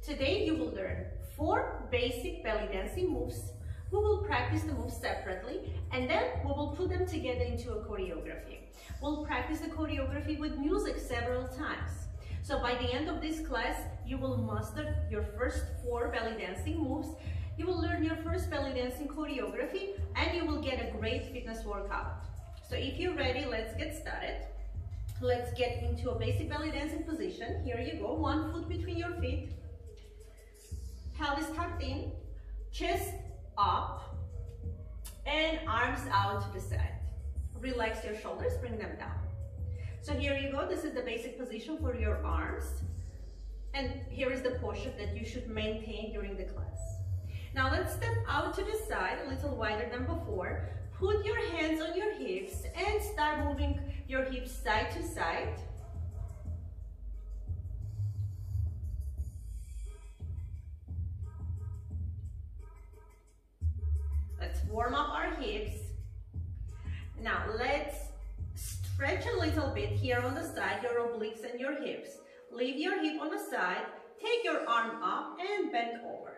Today you will learn 4 basic belly dancing moves. We will practice the moves separately and then we will put them together into a choreography. We'll practice the choreography with music several times. So by the end of this class, you will master your first 4 belly dancing moves. You will learn your first belly dancing choreography and you will get a great fitness workout. So if you're ready, let's get started. Let's get into a basic belly dancing position. Here you go, 1 foot between your feet. Pelvis tucked in, chest up, and arms out to the side. Relax your shoulders, bring them down. So here you go, this is the basic position for your arms. And here is the posture that you should maintain during the class. Now let's step out to the side, a little wider than before. Put your hands on your hips and start moving your hips side to side. Let's warm up our hips. Now let's stretch a little bit here on the side, your obliques and your hips. Leave your hip on the side, take your arm up and bend over.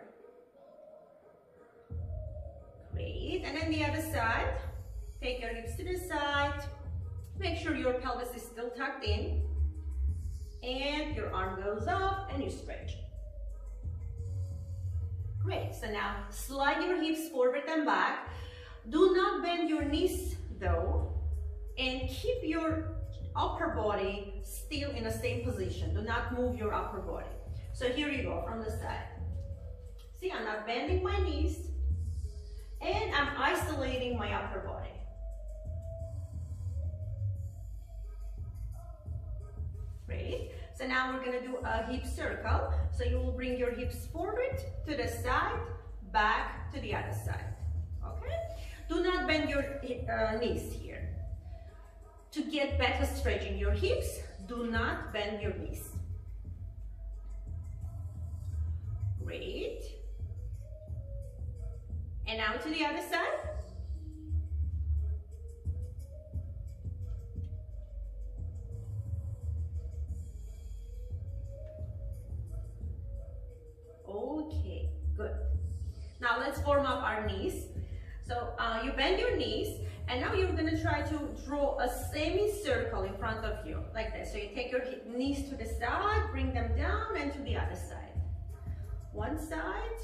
Great, and then the other side, take your hips to the side. Make sure your pelvis is still tucked in. And your arm goes up and you stretch. Great, so now slide your hips forward and back. Do not bend your knees though, and keep your upper body still in the same position. Do not move your upper body. So here you go from the side. See, I'm not bending my knees and I'm isolating my upper body. Great. So now we're going to do a hip circle. So you will bring your hips forward to the side, back to the other side. Okay? Do not bend your knees here. To get better stretching your hips, do not bend your knees. Great. And now to the other side. Okay, good. Now let's warm up our knees. So you bend your knees and now you're going to try to draw a semicircle in front of you like this. So you take your knees to the side, bring them down and to the other side. One side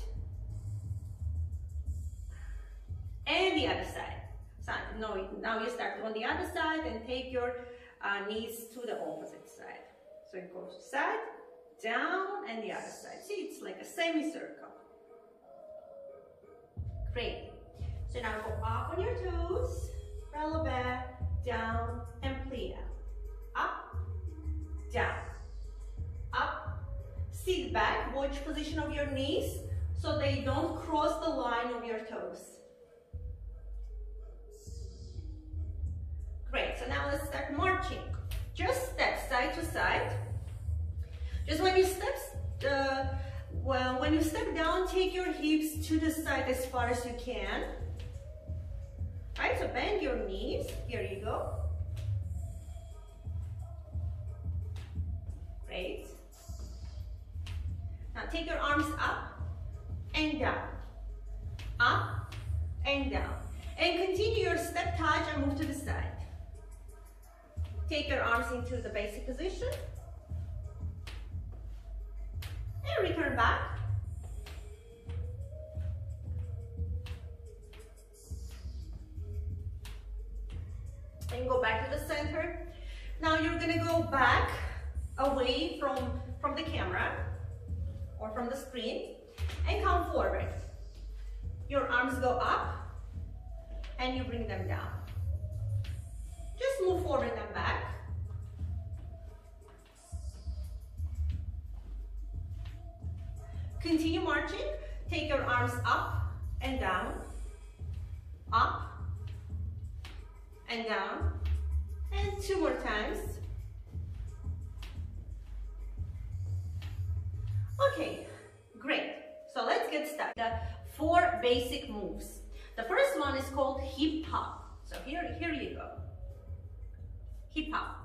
and the other side. So now you start on the other side and take your knees to the opposite side. So it goes side, down and the other side. See, it's like a semicircle. Great. So now go up on your toes, releve, down and plie. Up, down, up. Sit back, watch position of your knees so they don't cross the line of your toes. Great, so now let's start marching. Just step side to side. Just when you step down, take your hips to the side as far as you can. Right, so bend your knees. Here you go. Great. Now take your arms up and down. Up and down. And continue your step touch and move to the side. Take your arms into the basic position. And return back. And go back to the center. Now you're going to go back away from the camera or from the screen and come forward. Your arms go up and you bring them down. Just move forward and back. Continue marching. Take your arms up and down, up and down, and 2 more times. Okay, great. So let's get started. The 4 basic moves. The first one is called hip hop. So here you go. Hip hop.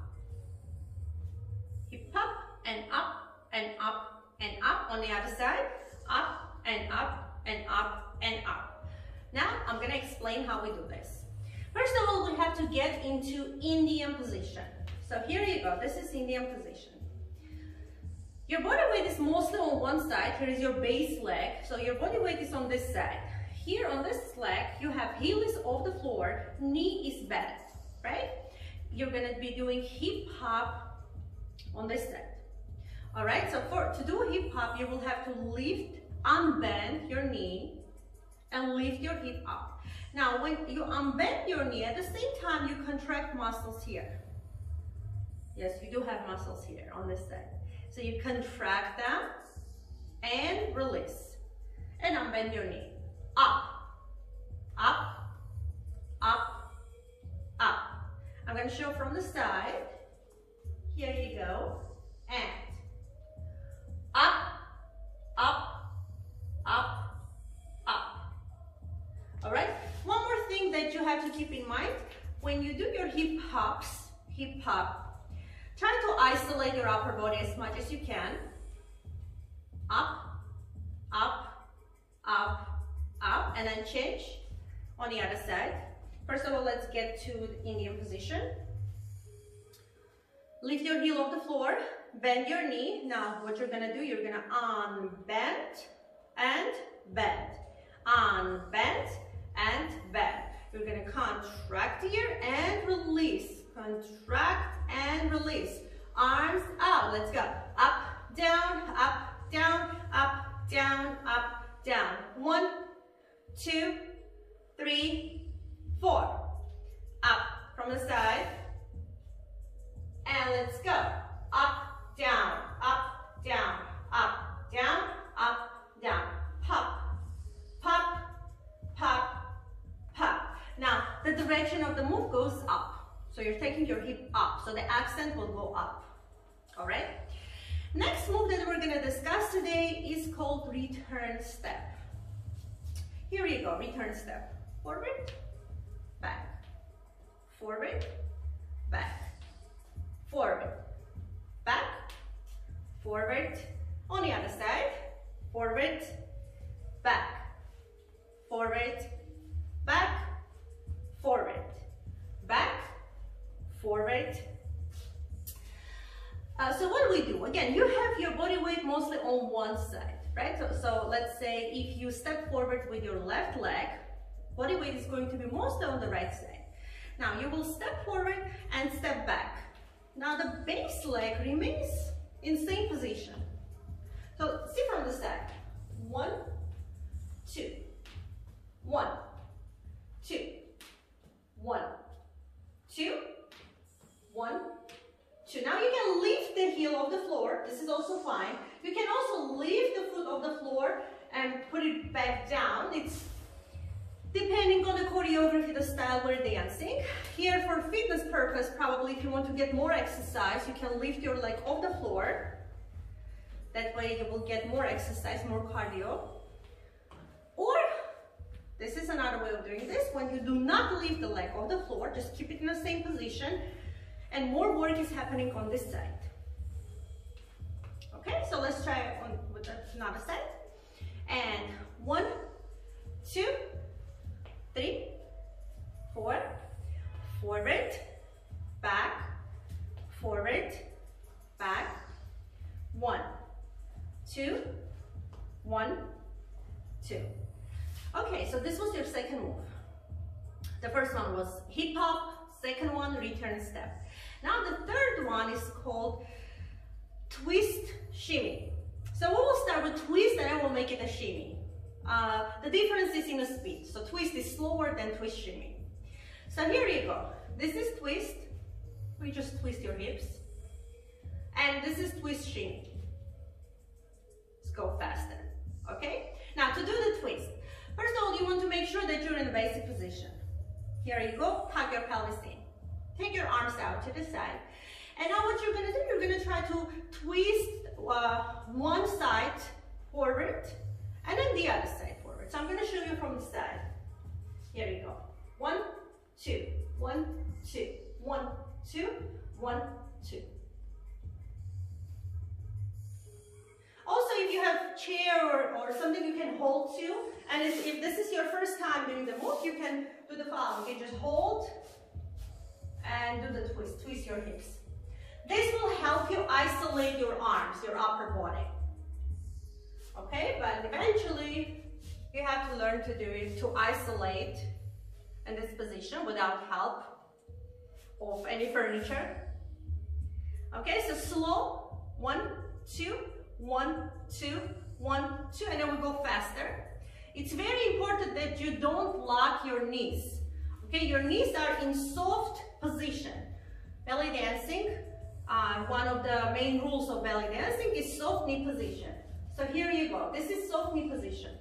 Hip hop and up and up and up. On the other side, up and up and up and up. Now I'm going to explain how we do this. First of all, we have to get into Indian position. So here you go, this is Indian position. Your body weight is mostly on one side. Here is your base leg, so your body weight is on this side. Here on this leg, you have heel is off the floor, knee is bent, right? You're going to be doing hip hop on this side. All right, so to do a hip hop, you will have to lift, unbend your knee, and lift your hip up. Now, when you unbend your knee, at the same time, you contract muscles here. Yes, you do have muscles here on this side. So you contract them and release. And unbend your knee. Up, up, up, up. I'm going to show from the side. Here you go. And up, up, up, up. All right? One more thing that you have to keep in mind, when you do your hip hops, hip hop, try to isolate your upper body as much as you can. Up, up, up, up, and then change on the other side. First of all, let's get to the Indian position. Lift your heel off the floor, bend your knee. Now, what you're gonna do, you're gonna unbend and bend. Unbend and bend. You're gonna contract here and release. Contract and release. Arms out. Let's go. Up, down, up, down, up, down, up, down. 1, 2, 3, 4. Up from the side. And let's go. Up, down, up, down, up, down, up, down. Pop, pop, pop, pop. Now, the direction of the move goes up. So you're taking your hip up, so the accent will go up. All right? Next move that we're gonna discuss today is called return step. Here you go, return step. Forward, back, forward, back, forward, back, forward, on the other side, forward, back, forward, back, forward, back, forward. So what do we do? Again, you have your body weight mostly on one side, right? So let's say if you step forward with your left leg, body weight is going to be mostly on the right side. Now you will step forward and step back. Now the base leg remains in same position. So see from the side. 1, 2, 1, 2, 1, 2, 1, 2. Now you can lift the heel off the floor. This is also fine. You can also lift the foot off the floor and put it back down. It's depending on the choreography, the style we're dancing. Here for fitness purpose, probably if you want to get more exercise, you can lift your leg off the floor. That way you will get more exercise, more cardio. Or, this is another way of doing this. When you do not lift the leg off the floor, just keep it in the same position. And more work is happening on this side. Okay, so let's try it on with another side. And 1, 2, 3, 4, forward, back, forward, back, 1, 2, 1, 2. Okay, so this was your second move. The first one was hip hop, second one return step. Now the third one is called twist shimmy. So we will start with twist and then we'll make it a shimmy. The difference is in the speed. So twist is slower than twist shimmy. So here you go. This is twist. We just twist your hips. And this is twist shimmy. Let's go faster. Okay? Now to do the twist, first of all, you want to make sure that you're in a basic position. Here you go. Tuck your pelvis in. Take your arms out to the side. And now what you're going to do, you're going to try to twist one side forward and then the other side forward. So I'm going to show you from the side. Here you go. 1, 2, 1, 2, 1, 2, 1, 2. Also, if you have chair or something you can hold to, and if this is your first time doing the move, you can do the following. You can just hold and do the twist. Twist your hips. This will help you isolate your arms, your upper body. Okay, but eventually you have to learn to do it, to isolate in this position without help of any furniture. Okay, so slow. 1, 2, 1, 2, 1, 2, and then we go faster. It's very important that you don't lock your knees. Okay, your knees are in soft position. Belly dancing, one of the main rules of belly dancing is soft knee position. So here you go. This is soft knee position.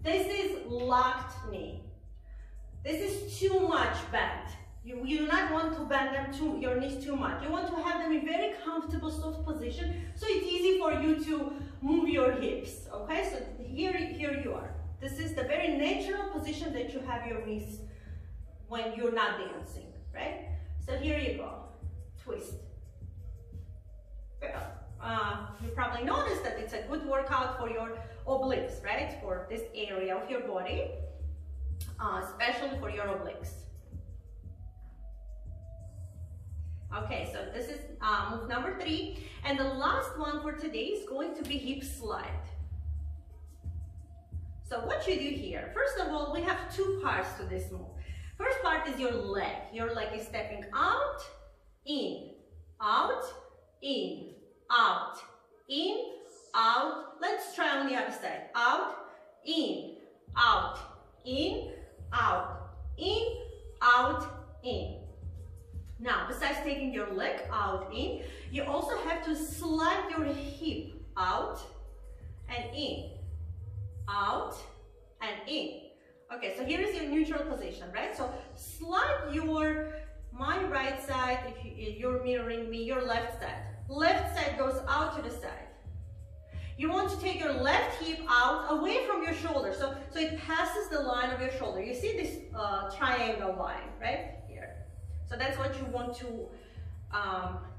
This is locked knee. This is too much bent. You do not want to bend them your knees too much. You want to have them in very comfortable, soft position, so it's easy for you to move your hips. Okay, so here you are. This is the very natural position that you have your knees when you're not dancing, right? So here you go. Twist. You probably noticed that it's a good workout for your obliques, right? For this area of your body, especially for your obliques. Okay, so this is move number 3, and the last one for today is going to be hip slide. So what you do here, first of all, we have 2 parts to this move. First part is your leg. Your leg is stepping out, in, out, in, out, in, out. Let's try on the other side. Out, in, out, in, out, in, out, in. Now, besides taking your leg out, in, you also have to slide your hip out and in, out and in. Okay, so here is your neutral position, right? So slide my right side, if you're mirroring me, your left side. Left side goes out to the side. You want to take your left hip out away from your shoulder, so it passes the line of your shoulder. You see this triangle line, right? So that's what you want to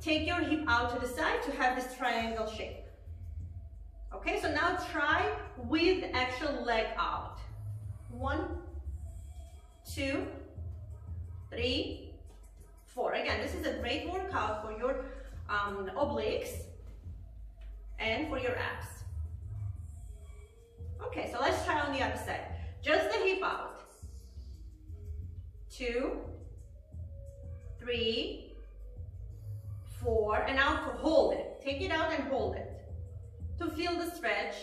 take your hip out to the side to have this triangle shape. Okay, so now try with the actual leg out. 1, 2, 3, 4. Again, this is a great workout for your obliques and for your abs. Okay, so let's try on the other side. Just the hip out. 2, 3, 4, and now hold it. Take it out and hold it to feel the stretch.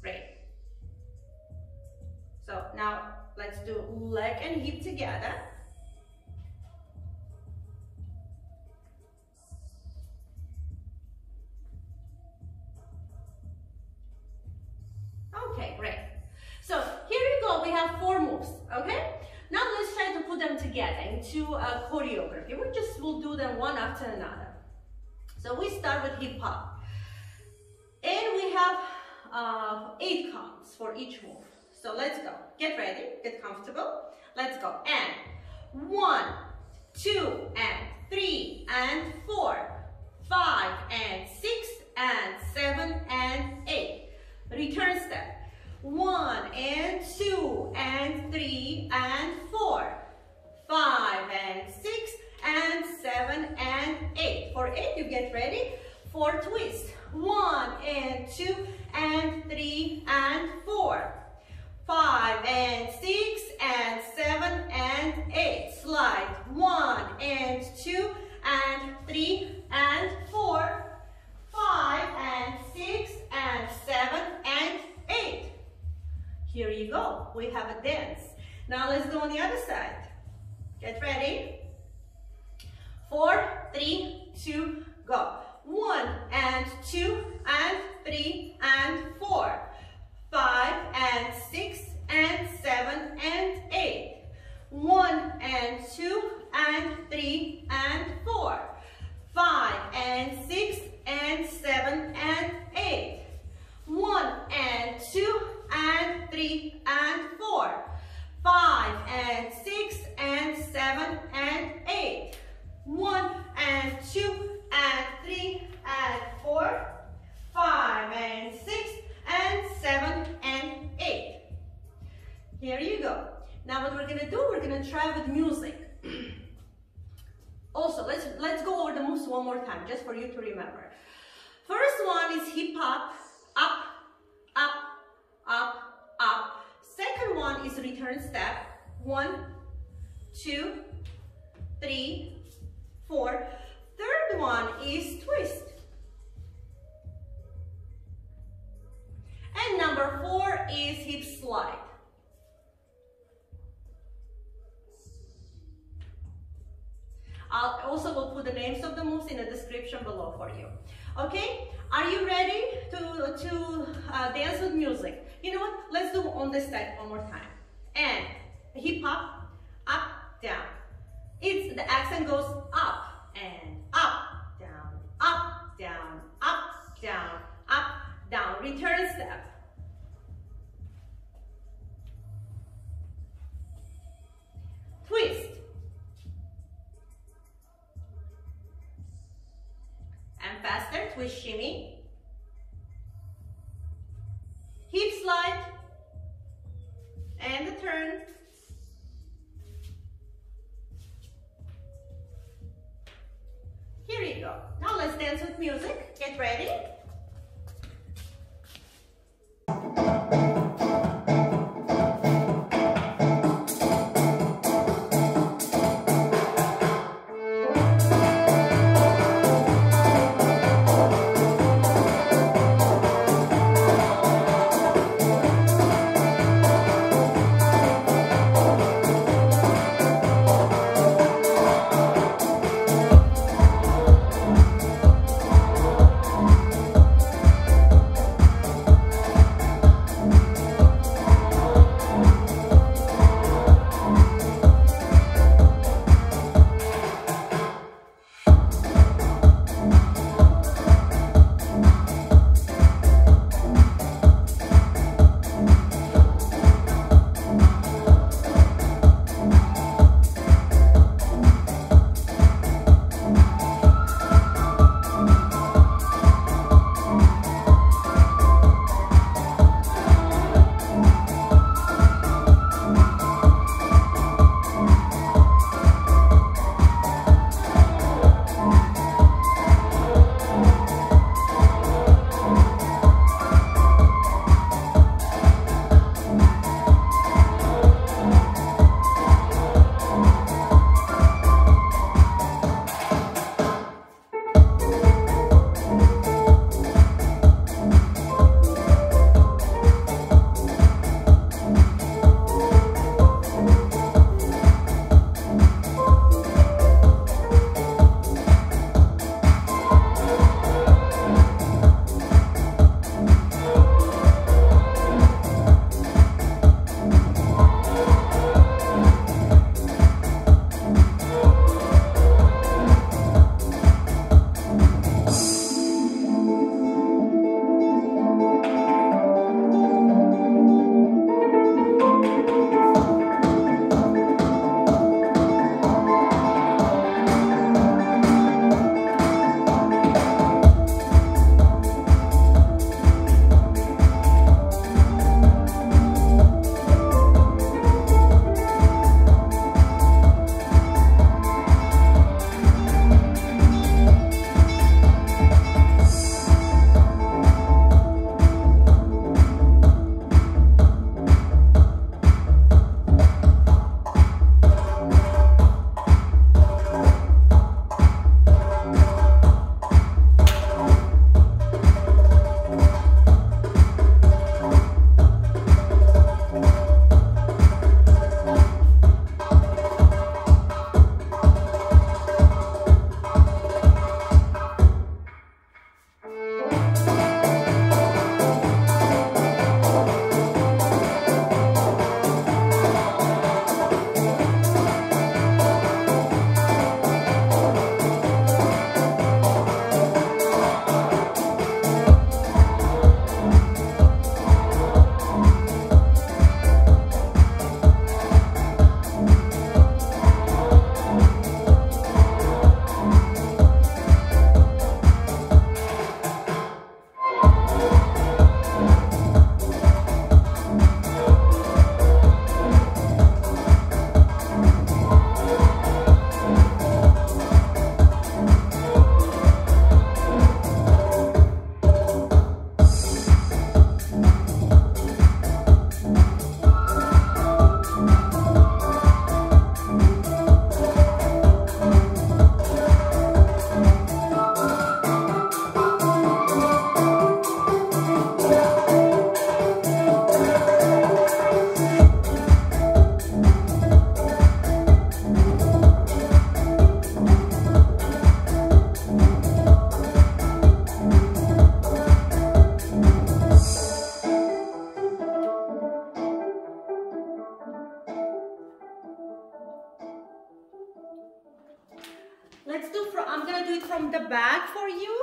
Great. So now let's do leg and hip together. Okay, great. So here you go. We have 4 moves. Okay. Now let's try to put them together into a choreography. We'll do them one after another. So we start with hip hop. And we have 8 counts for each move. So let's go. Get ready, get comfortable. Let's go. And 1, 2, and 3, and 4, 5, and 6, and 7, and 8. Return step. 1, and 2, and 3, and 4, 5, and 6, and 7, and 8. For 8, you get ready for twist. 1, and 2, and 3, and 4, 5, and 6, and 7, and 8. Slide. 1, and 2, and 3, and 4, 5, and 6, and 7, and 8. Here you go. We have a dance. Now let's go on the other side. Get ready. 4, 3, 2, go. 1, and 2, and 3, and 4, 5, and 6, and 7, and 8. 1, and 2, and 3, and 4, 5, and 6, and 7, and 8. 1, and 2, and 3, and 4, 5, and 6, and 7, and 8. 1, and 2, and 3, and 4, gonna do, we're gonna try with music. Also, let's go over the moves one more time, just for you to remember. First one is hip hop, up, up, up, up. Second one is return step. 1, 2, 3, 4. Third one is twist. And number 4 is hip slide. I also will put the names of the moves in the description below for you. Okay, are you ready to dance with music? You know what? Let's do on this side one more time. And hip hop, up, down. The accent goes up and up, down, up, down, up, down, up, down. Return step. Twist. And faster, twist shimmy. Hip slide. And the turn. Here you go. Now let's dance with music. Get ready. bag for you.